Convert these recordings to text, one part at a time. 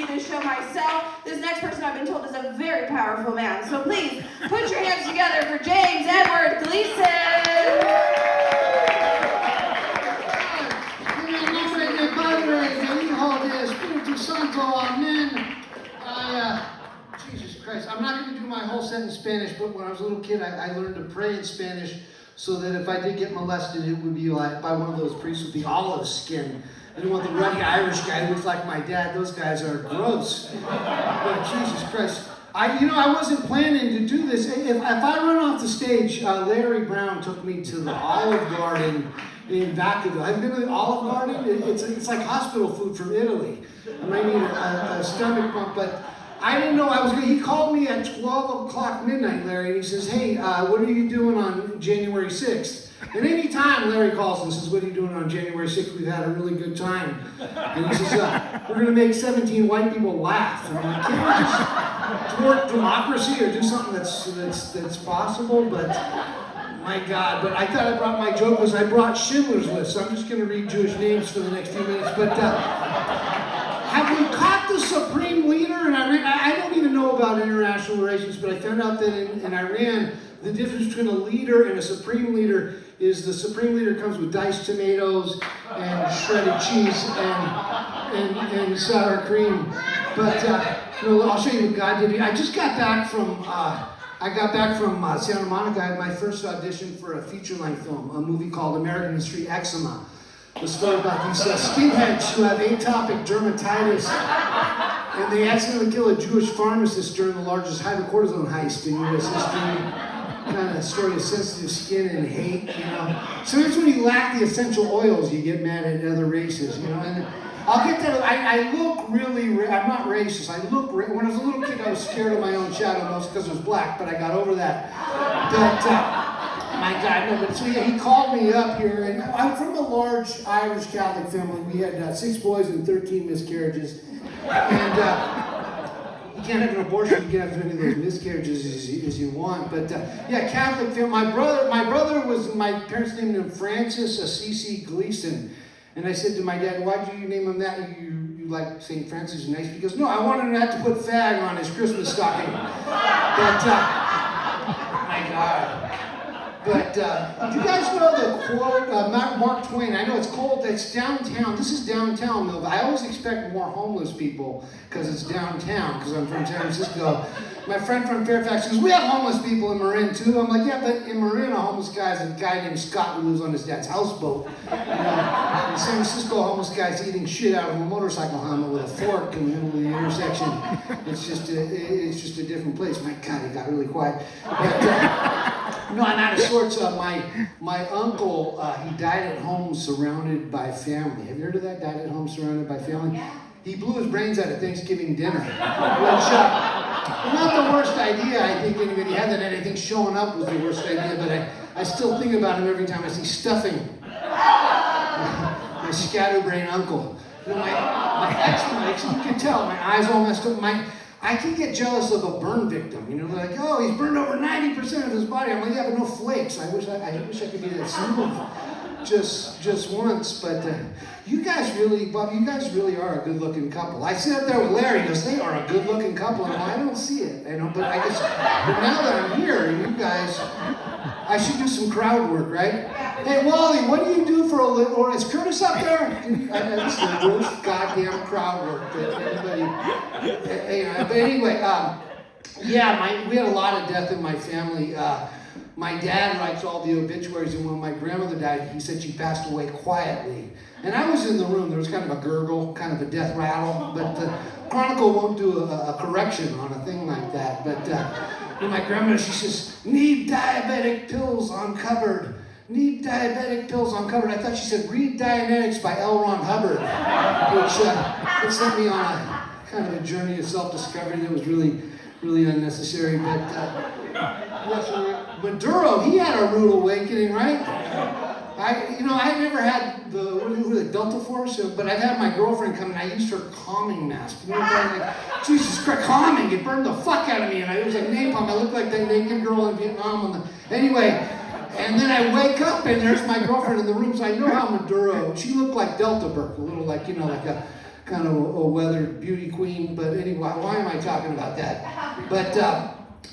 do this show myself. This next person I've been told is a very powerful man. So please, put your hands together for James Edward Gleason. Jesus Christ, I'm not going to do my whole set in Spanish, but when I was a little kid, I learned to pray in Spanish so that if I did get molested, it would be like by one of those priests with the olive skin. I didn't want the ruddy Irish guy who looks like my dad. Those guys are gross. But Jesus Christ. I wasn't planning to do this. If I run off the stage, Larry Brown took me to the Olive Garden in Vacaville. Have you been to the Olive Garden? It's like hospital food from Italy. I might need a stomach pump, but I didn't know he called me at 12 o'clock midnight, Larry, and he says, hey, what are you doing on January 6th? And any time Larry calls and says, what are you doing on January 6th? We've had a really good time. And he says, we're going to make 17 white people laugh. And I'm like, can't we just thwart democracy or do something that's possible? But my God, but I thought I brought Schindler's List, so I'm just going to read Jewish names for the next few minutes. But have we caught the supreme leader in Iran? I don't even know about international relations, but I found out that in Iran, the difference between a leader and a supreme leader is the supreme leader comes with diced tomatoes and shredded cheese and sour cream. But I'll show you what God did. I just got back from Santa Monica. I had my first audition for a feature-length film, a movie called American History Eczema. The story about these skinheads who have atopic dermatitis, and they accidentally kill a Jewish pharmacist during the largest hydrocortisone heist in U.S. history. Kind of story of sensitive skin and hate, So it's when you lack the essential oils, you get mad at other races, And I'll get that. I look really. I'm not racist. When I was a little kid, I was scared of my own shadow, mostly because it was black. But I got over that. But my God, no. But so yeah, he called me up here, and I'm from a large Irish Catholic family. We had 6 boys and 13 miscarriages, and. You can't have an abortion, you can have as many of those miscarriages as you want. But Catholic family. My brother was, my parents named him Francis Assisi Gleason. And I said to my dad, why did you name him that? You like St. Francis nice? He goes, no, I wanted him not to put fag on his Christmas stocking. But, my God. But do you guys know the quote, Mark Twain? I know it's cold, it's downtown. This is downtown, though. I always expect more homeless people because it's downtown, because I'm from San Francisco. My friend from Fairfax says, we have homeless people in Marin, too. I'm like, yeah, but in Marin, a homeless guy is a guy named Scott who lives on his dad's houseboat. In San Francisco, a homeless guy's eating shit out of a motorcycle helmet with a fork in the middle of the intersection. It's just a different place. My God, it got really quiet. But, no, I'm out of sorts. My uncle, he died at home surrounded by family. Have you heard of that? Died at home surrounded by family? Yeah. He blew his brains out at Thanksgiving dinner. Which, not the worst idea, I think, anybody had that. I think showing up was the worst idea, but I still think about him every time I see stuffing. My scatterbrain uncle. My ex-wife, you can tell, my eyes all messed up. I can get jealous of a burn victim. They're like, oh, he's burned over 90% of his body. I'm like, yeah, but no flakes. I wish I could be that smooth just once. But you guys really are a good-looking couple. I sit up there with Larry, he goes, they are a good-looking couple, and I don't see it. But now that I'm here, you guys, I should do some crowd work, right? Hey, Wally, what do you do for a living? Or is Curtis up there? That's the worst goddamn crowd work that anybody. But anyway, we had a lot of death in my family. My dad writes all the obituaries, and when my grandmother died, he said she passed away quietly. And I was in the room. There was kind of a gurgle, kind of a death rattle, but the Chronicle won't do a correction on a thing like that. But my grandmother, she says, need diabetic pills on cupboard. Need diabetic pills on cupboard. I thought she said, read Dianetics by L. Ron Hubbard, which sent me on a kind of a journey of self-discovery that was really, really unnecessary. But Maduro, he had a rude awakening, right? I never had the Delta Force, but I've had my girlfriend come and I used her calming mask. Jesus Christ, calming, it burned the fuck out of me, and it was like napalm. I looked like that naked girl in Vietnam. Anyway, and then I wake up and there's my girlfriend in the room, so I know how Maduro, she looked like Delta Burke, a little like, like a kind of a weathered beauty queen. But anyway, why am I talking about that? But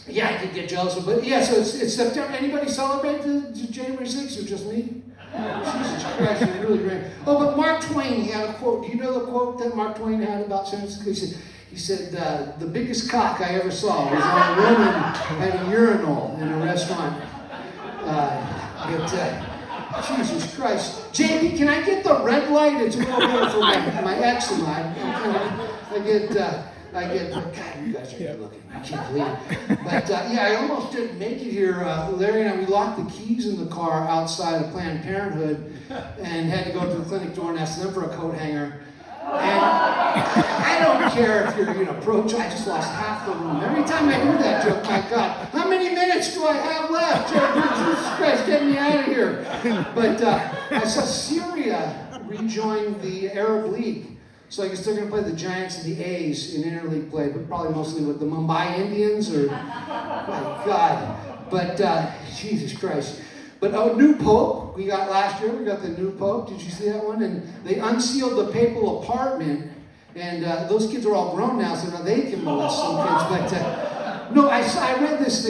yeah, I did get jealous of. But yeah, so it's September. Anybody celebrate the January 6th or just me? Jesus Christ, it's really great. Oh, but Mark Twain, he had a quote. Do you know the quote that Mark Twain had about San Francisco? He said, the biggest cock I ever saw was when a woman at a urinal in a restaurant. Jesus Christ. JP, can I get the red light? It's a little bit for my eczema. I get, God, you guys are good looking. I can't believe it. But yeah, I almost didn't make it here. Larry and I, we locked the keys in the car outside of Planned Parenthood and had to go to the clinic door and ask them for a coat hanger. And I don't care if you're, pro-choice. I just lost half the room. Every time I hear that joke, my God, how many minutes do I have left? Jesus Christ, get me out of here. But I saw Syria rejoin the Arab League. So I guess they're going to play the Giants and the A's in interleague play, but probably mostly with the Mumbai Indians or, my God. But Jesus Christ. But new Pope, we got last year, we got the new Pope. Did you see that one? And they unsealed the papal apartment, and those kids are all grown now, so now they can molest some kids. But no, I read this,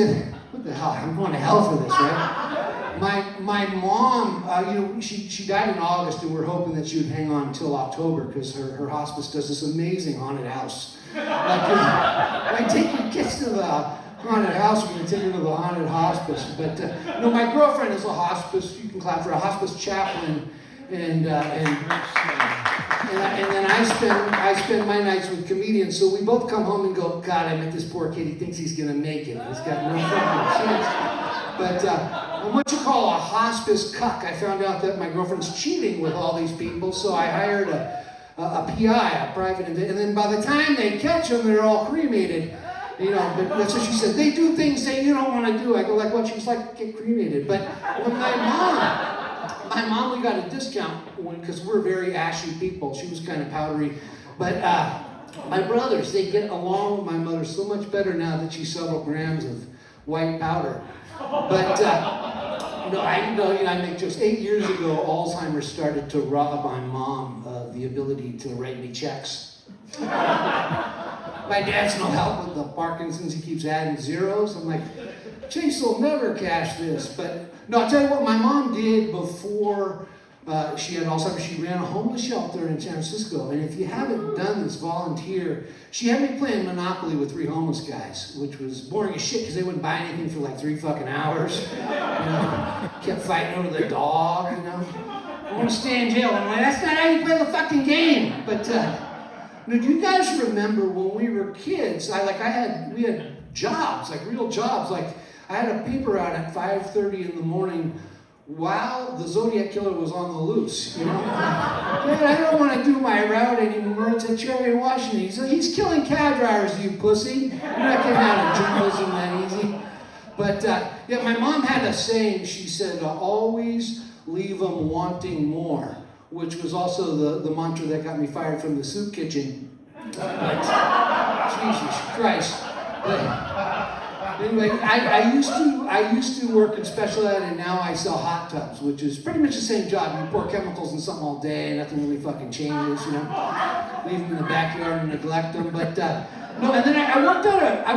what the hell, I'm going to hell for this, right? My mom, she died in August, and we're hoping that she would hang on until October, because her hospice does this amazing haunted house. I take your kids to the haunted house, we're going to take her to the haunted hospice. But no, my girlfriend is a hospice, you can clap for a hospice chaplain, and then I spend my nights with comedians, so we both come home and go, God, I met this poor kid, he thinks he's going to make it. He's got no fucking chance. But I'm what you call a hospice cuck. I found out that my girlfriend's cheating with all these people, so I hired a PI, a private, and then by the time they catch them, they're all cremated. But that's what she said. They do things that you don't want to do. I go, like what? She was like, get cremated. But when my mom, we got a discount because we're very ashy people. She was kind of powdery. But my brothers, they get along with my mother so much better now that she's several grams of white powder. But I make jokes. 8 years ago, Alzheimer's started to rob my mom of the ability to write me checks. My dad's no help with the Parkinson's. He keeps adding zeros. I'm like, Chase will never cash this. But no, I'll tell you what my mom did before she had Alzheimer's. She ran a homeless shelter in San Francisco. And if you haven't done this, volunteer. She had me playing Monopoly with 3 homeless guys, which was boring as shit because they wouldn't buy anything for like 3 fucking hours. Kept fighting over the dog, I want to stay in jail. I'm like, that's not how you play the fucking game. But do you guys remember when we were kids? We had jobs, like real jobs. Like I had a paper out at 5:30 in the morning while the Zodiac Killer was on the loose. Dad, I don't want to do my route anymore. It's at Cherry, Washington. He's killing cab drivers, you pussy. You're not getting out of journalism that easy. But yeah, my mom had a saying. She said, always leave them wanting more, which was also the mantra that got me fired from the soup kitchen. Jesus Christ. Anyway, I used to work in special ed, and now I sell hot tubs, which is pretty much the same job. You pour chemicals in something all day, and nothing really fucking changes, Leave them in the backyard and neglect them. But no, and then I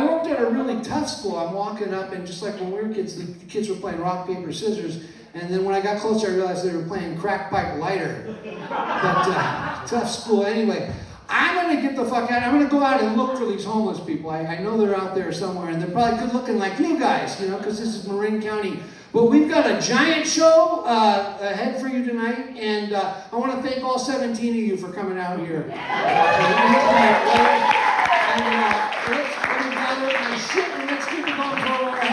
worked at a really tough school. I'm walking up, and just like when we were kids, the kids were playing rock, paper, scissors. And then when I got closer, I realized they were playing crack pipe lighter. But tough school. Anyway, I'm going to get the fuck out. I'm going to go out and look for these homeless people. I know they're out there somewhere, and they're probably good looking like you guys, because this is Marin County. But we've got a giant show ahead for you tonight, and I want to thank all 17 of you for coming out here. Let's get it going for a while.